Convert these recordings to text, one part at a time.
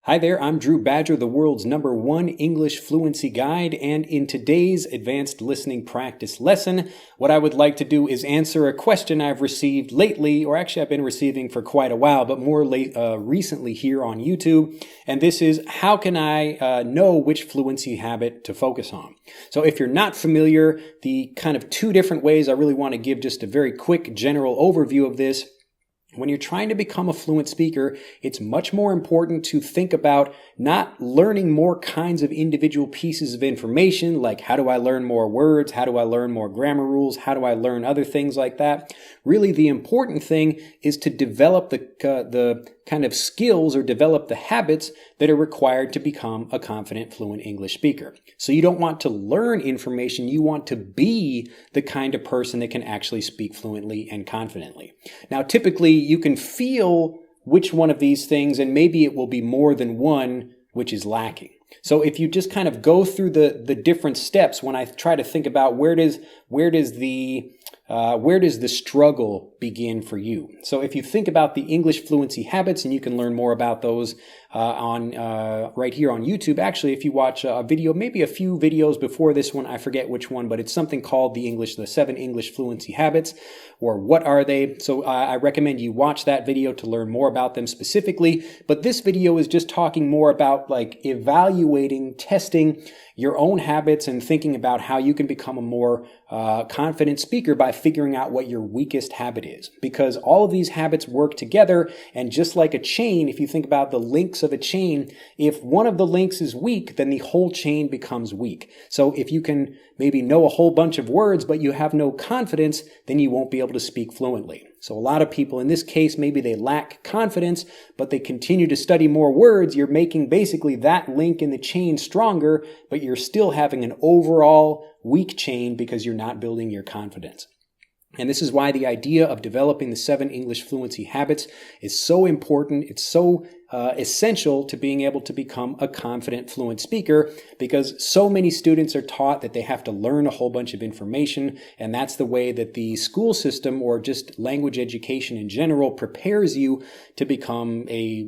Hi there, I'm Drew Badger, the world's #1 English fluency guide, and in today's advanced listening practice lesson, what I would like to do is answer a question I've received lately, or actually I've been receiving for quite a while, but more recently here on YouTube, and this is, how can I know which fluency habit to focus on? So if you're not familiar, the kind of two different ways I really want to give just a very quick general overview of this. When you're trying to become a fluent speaker, it's much more important to think about not learning more kinds of individual pieces of information, like how do I learn more words, how do I learn more grammar rules, how do I learn other things like that. Really, the important thing is to develop the kind of skills or develop the habits that are required to become a confident, fluent English speaker. So you don't want to learn information, you want to be the kind of person that can actually speak fluently and confidently. Now, typically, you can feel which one of these things, and maybe it will be more than one, which is lacking. So if you just kind of go through the different steps, when I try to think about where does the struggle begin for you? So if you think about the English fluency habits, and you can learn more about those right here on YouTube. Actually, if you watch a video, maybe a few videos before this one, I forget which one, but it's something called the 7 English fluency habits, or what are they? So I recommend you watch that video to learn more about them specifically. But this video is just talking more about like evaluating, testing your own habits and thinking about how you can become a more confident speaker by figuring out what your weakest habit is. Because all of these habits work together, and just like a chain, if you think about the links of a chain, if one of the links is weak, then the whole chain becomes weak. So if you can maybe know a whole bunch of words, but you have no confidence, then you won't be able to speak fluently. So a lot of people in this case, maybe they lack confidence, but they continue to study more words. You're making basically that link in the chain stronger, but you're still having an overall weak chain because you're not building your confidence. And this is why the idea of developing the 7 English fluency habits is so important. It's so essential to being able to become a confident, fluent speaker, because so many students are taught that they have to learn a whole bunch of information, and that's the way that the school system, or just language education in general, prepares you to become a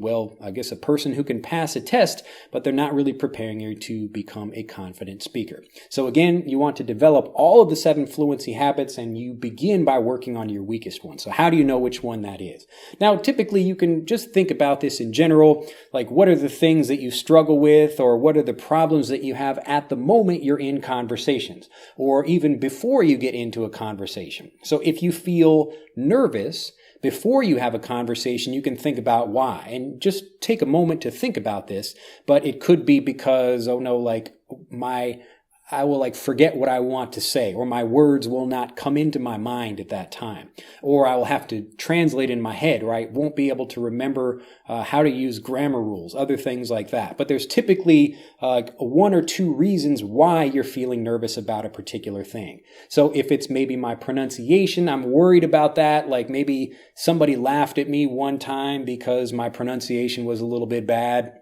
person who can pass a test, but they're not really preparing you to become a confident speaker. So again, you want to develop all of the 7 fluency habits, and you begin by working on your weakest one. So how do you know which one that is? Now, typically you can just think about this in general, like what are the things that you struggle with, or what are the problems that you have at the moment you're in conversations, or even before you get into a conversation. So if you feel nervous before you have a conversation, you can think about why, and just take a moment to think about this. But it could be because, I will forget what I want to say, or my words will not come into my mind at that time, or I will have to translate in my head, or I won't be able to remember how to use grammar rules, other things like that. But there's typically 1 or 2 reasons why you're feeling nervous about a particular thing. So if it's maybe my pronunciation, I'm worried about that. Like maybe somebody laughed at me one time because my pronunciation was a little bit bad,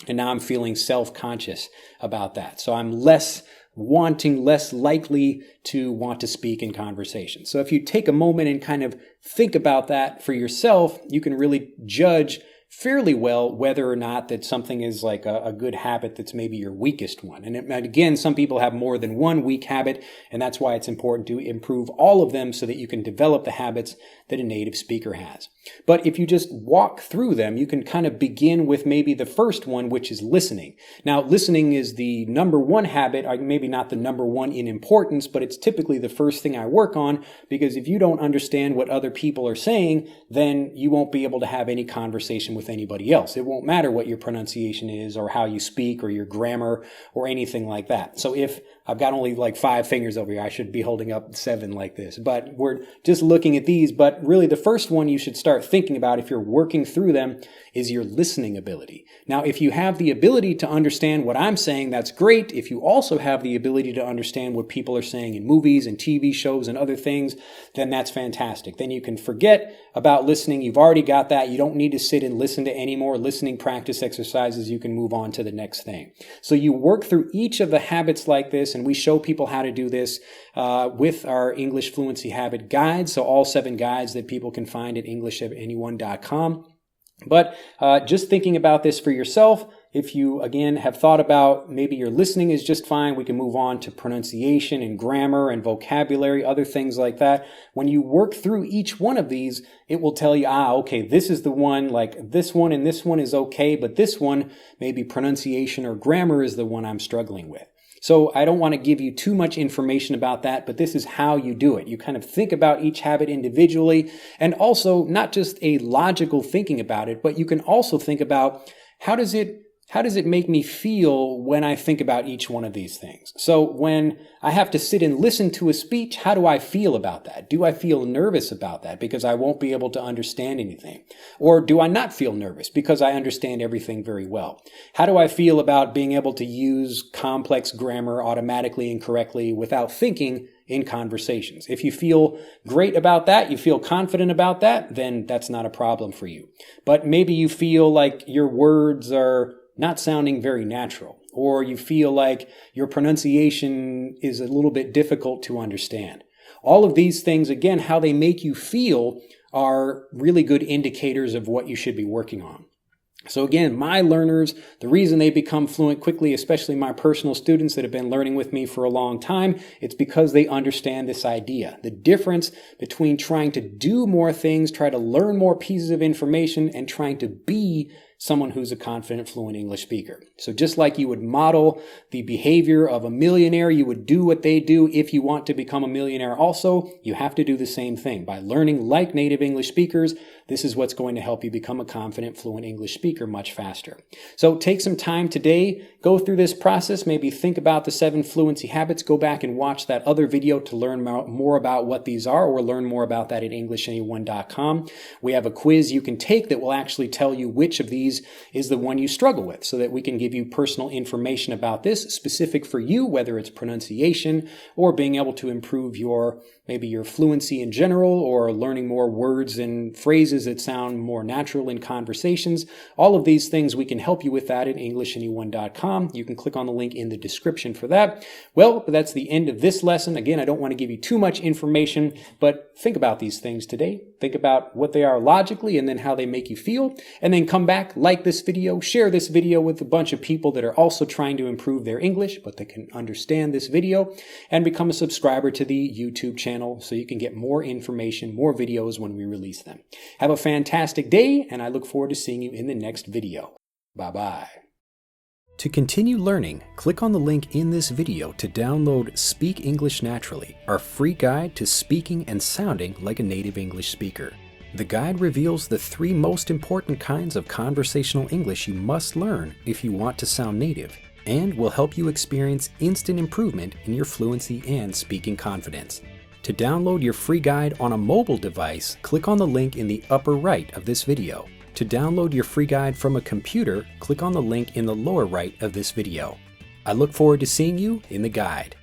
and now I'm feeling self-conscious about that. So I'm less likely to want to speak in conversation. So if you take a moment and kind of think about that for yourself, you can really judge fairly well whether or not that something is like a good habit that's maybe your weakest one. And again, some people have more than one weak habit, and that's why it's important to improve all of them so that you can develop the habits that a native speaker has. But if you just walk through them, you can kind of begin with maybe the first one, which is listening. Now, listening is the #1 habit, or maybe not the #1 in importance, but it's typically the first thing I work on, because if you don't understand what other people are saying, then you won't be able to have any conversation with anybody else. It won't matter what your pronunciation is, or how you speak, or your grammar, or anything like that. So if I've got only 5 fingers over here, I should be holding up 7 like this, but we're just looking at these. But really the first one you should start thinking about, if you're working through them, is your listening ability. Now, if you have the ability to understand what I'm saying, that's great. If you also have the ability to understand what people are saying in movies and TV shows and other things, then that's fantastic. Then you can forget about listening. You've already got that. You don't need to sit and listen to any more listening practice exercises. You can move on to the next thing. So you work through each of the habits like this, and we show people how to do this with our English Fluency Habit Guides. So all 7 guides that people can find at EnglishofAnyone.com. But just thinking about this for yourself, if you, again, have thought about maybe your listening is just fine, we can move on to pronunciation and grammar and vocabulary, other things like that. When you work through each one of these, it will tell you, okay, this is the one, like this one and this one is okay, but this one, maybe pronunciation or grammar is the one I'm struggling with. So I don't want to give you too much information about that, but this is how you do it. You kind of think about each habit individually, and also not just a logical thinking about it, but you can also think about how does it make me feel when I think about each one of these things? So when I have to sit and listen to a speech, how do I feel about that? Do I feel nervous about that because I won't be able to understand anything? Or do I not feel nervous because I understand everything very well? How do I feel about being able to use complex grammar automatically and correctly without thinking in conversations? If you feel great about that, you feel confident about that, then that's not a problem for you. But maybe you feel like your words are not sounding very natural, or you feel like your pronunciation is a little bit difficult to understand. All of these things, again, how they make you feel are really good indicators of what you should be working on. So again, my learners, the reason they become fluent quickly, especially my personal students that have been learning with me for a long time, it's because they understand this idea. The difference between trying to do more things, try to learn more pieces of information, and trying to be someone who's a confident, fluent English speaker. So just like you would model the behavior of a millionaire, you would do what they do if you want to become a millionaire also, you have to do the same thing. By learning like native English speakers, this is what's going to help you become a confident, fluent English speaker much faster. So take some time today, go through this process, maybe think about the 7 fluency habits, go back and watch that other video to learn more about what these are, or learn more about that at EnglishAnyone.com. We have a quiz you can take that will actually tell you which of these is the one you struggle with, so that we can give you personal information about this specific for you, whether it's pronunciation or being able to improve maybe your fluency in general, or learning more words and phrases that sound more natural in conversations. All of these things, we can help you with that at EnglishAnyone.com. You can click on the link in the description for that. Well, that's the end of this lesson. Again, I don't want to give you too much information, but think about these things today. Think about what they are logically and then how they make you feel. And then come back, like this video, share this video with a bunch of people that are also trying to improve their English, but they can understand this video, and become a subscriber to the YouTube channel so you can get more information, more videos when we release them. Have a fantastic day, and I look forward to seeing you in the next video. Bye-bye. To continue learning, click on the link in this video to download Speak English Naturally, our free guide to speaking and sounding like a native English speaker. The guide reveals the 3 most important kinds of conversational English you must learn if you want to sound native, and will help you experience instant improvement in your fluency and speaking confidence. To download your free guide on a mobile device, click on the link in the upper right of this video. To download your free guide from a computer, click on the link in the lower right of this video. I look forward to seeing you in the guide.